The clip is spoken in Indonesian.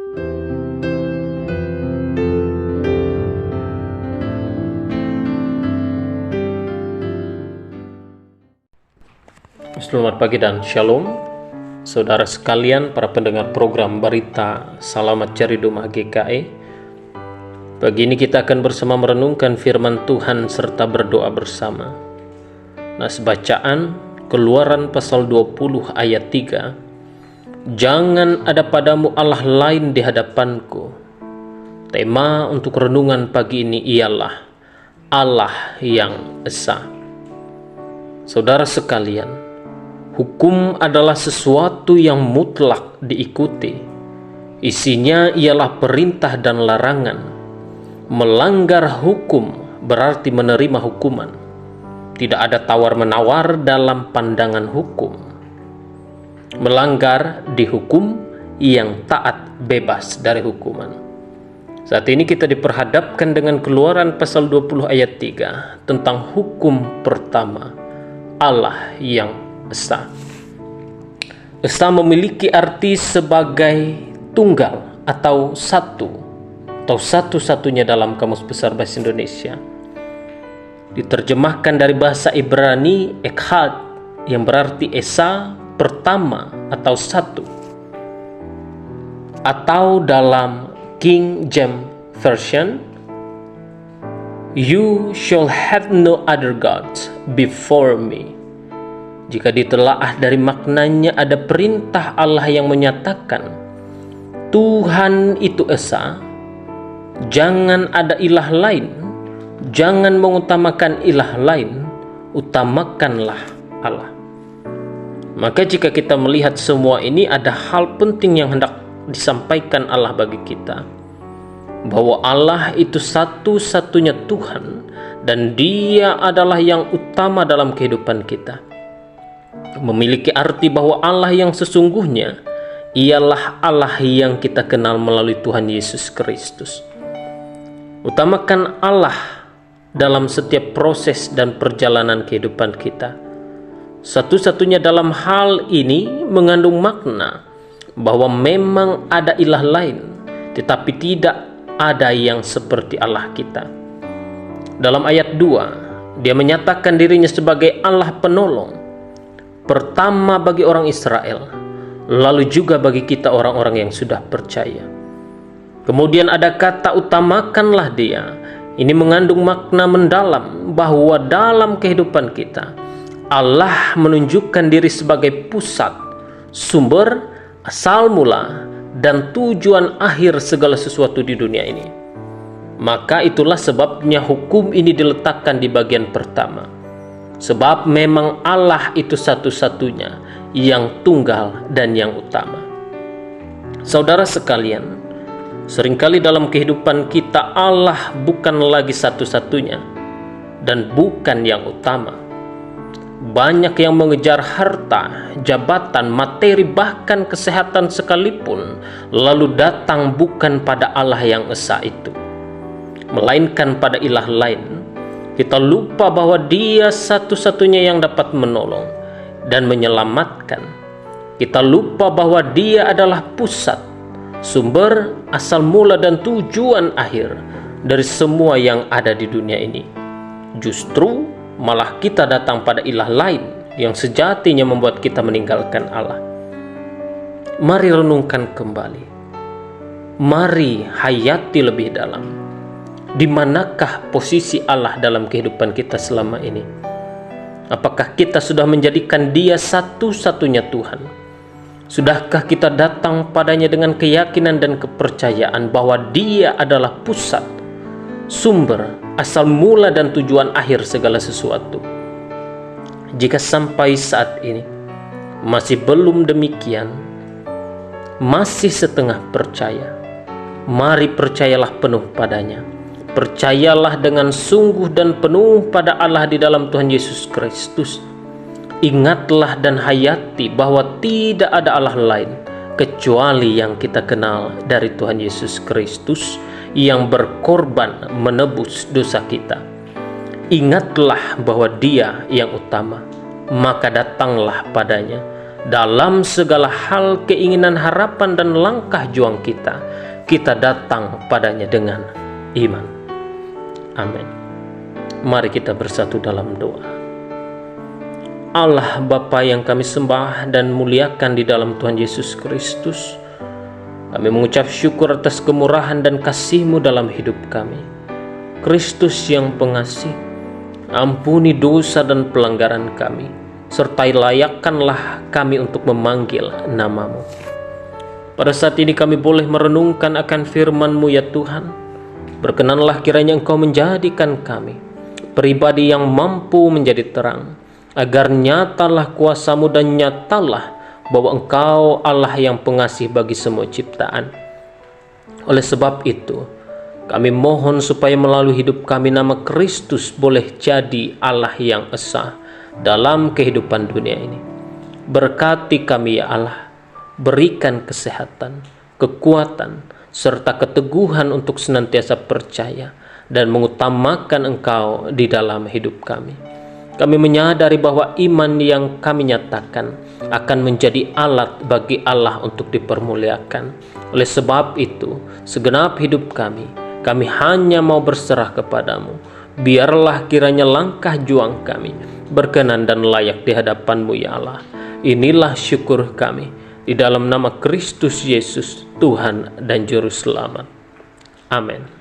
Selamat pagi dan shalom, saudara sekalian, para pendengar program Berita Selamat Cari Domah GKI. Pagi ini kita akan bersama merenungkan firman Tuhan serta berdoa bersama. Nas bacaan Keluaran pasal 20 ayat 3. Jangan ada padamu Allah lain di hadapanku. Tema untuk renungan pagi ini ialah Allah yang Esa. Saudara sekalian, hukum adalah sesuatu yang mutlak diikuti. Isinya ialah perintah dan larangan. Melanggar hukum berarti menerima hukuman. Tidak ada tawar-menawar dalam pandangan hukum. Melanggar dihukum, yang taat bebas dari hukuman. Saat ini kita diperhadapkan dengan Keluaran pasal 20 ayat 3 tentang hukum pertama, Allah yang Esa. Esa memiliki arti sebagai tunggal atau satu, atau satu-satunya dalam Kamus Besar Bahasa Indonesia. Diterjemahkan dari bahasa Ibrani Echad, yang berarti Esa, pertama atau satu. Atau dalam King James Version, You shall have no other gods before me. Jika ditelaah dari maknanya, ada perintah Allah yang menyatakan Tuhan itu Esa, jangan ada ilah lain, jangan mengutamakan ilah lain, utamakanlah Allah. Maka jika kita melihat semua ini, ada hal penting yang hendak disampaikan Allah bagi kita, bahwa Allah itu satu-satunya Tuhan dan Dia adalah yang utama dalam kehidupan kita. Memiliki arti bahwa Allah yang sesungguhnya ialah Allah yang kita kenal melalui Tuhan Yesus Kristus. Utamakan Allah dalam setiap proses dan perjalanan kehidupan kita. Satu-satunya dalam hal ini mengandung makna bahwa memang ada ilah lain, tetapi tidak ada yang seperti Allah kita. Dalam ayat 2, Dia menyatakan dirinya sebagai Allah penolong, pertama bagi orang Israel, lalu juga bagi kita orang-orang yang sudah percaya. Kemudian ada kata utamakanlah Dia. Ini mengandung makna mendalam bahwa dalam kehidupan kita, Allah menunjukkan diri sebagai pusat, sumber, asal mula, dan tujuan akhir segala sesuatu di dunia ini. Maka itulah sebabnya hukum ini diletakkan di bagian pertama. Sebab memang Allah itu satu-satunya yang tunggal dan yang utama. Saudara sekalian, seringkali dalam kehidupan kita Allah bukan lagi satu-satunya dan bukan yang utama. Banyak yang mengejar harta, jabatan, materi, bahkan kesehatan sekalipun, lalu datang bukan pada Allah yang Esa itu, melainkan pada ilah lain. Kita lupa bahwa Dia satu-satunya yang dapat menolong dan menyelamatkan. Kita lupa bahwa Dia adalah pusat, sumber, asal mula, dan tujuan akhir dari semua yang ada di dunia ini. Justru malah kita datang pada ilah lain yang sejatinya membuat kita meninggalkan Allah. Mari renungkan kembali. Mari hayati lebih dalam. Di manakah posisi Allah dalam kehidupan kita selama ini? Apakah kita sudah menjadikan Dia satu-satunya Tuhan? Sudahkah kita datang padanya dengan keyakinan dan kepercayaan bahwa Dia adalah pusat, sumber, asal mula, dan tujuan akhir segala sesuatu? Jika sampai saat ini masih belum demikian, masih setengah percaya, mari percayalah penuh padanya. Percayalah dengan sungguh dan penuh pada Allah di dalam Tuhan Yesus Kristus. Ingatlah dan hayati bahwa tidak ada Allah lain kecuali yang kita kenal dari Tuhan Yesus Kristus yang berkorban menebus dosa kita. Ingatlah bahwa Dia yang utama, maka datanglah padanya Dalam segala hal, keinginan, harapan, dan langkah juang kita datang padanya dengan iman. Amin. Mari kita bersatu dalam doa. Allah Bapa yang kami sembah dan muliakan di dalam Tuhan Yesus Kristus, kami mengucap syukur atas kemurahan dan kasih-Mu dalam hidup kami. Kristus yang pengasih, ampuni dosa dan pelanggaran kami, sertai layakkanlah kami untuk memanggil nama-Mu. Pada saat ini kami boleh merenungkan akan firman-Mu ya Tuhan. Berkenanlah kiranya Engkau menjadikan kami pribadi yang mampu menjadi terang, agar nyatalah kuasa-Mu dan nyatalah bahwa Engkau Allah yang pengasih bagi semua ciptaan. Oleh sebab itu, kami mohon supaya melalui hidup kami nama Kristus boleh jadi Allah yang esa dalam kehidupan dunia ini. Berkati kami ya Allah, berikan kesehatan, kekuatan, serta keteguhan untuk senantiasa percaya dan mengutamakan Engkau di dalam hidup kami. Kami menyadari bahwa iman yang kami nyatakan akan menjadi alat bagi Allah untuk dipermuliakan. Oleh sebab itu, segenap hidup kami hanya mau berserah kepadamu. Biarlah kiranya langkah juang kami berkenan dan layak di hadapan-Mu ya Allah. Inilah syukur kami di dalam nama Kristus Yesus, Tuhan dan Juru Selamat. Amin.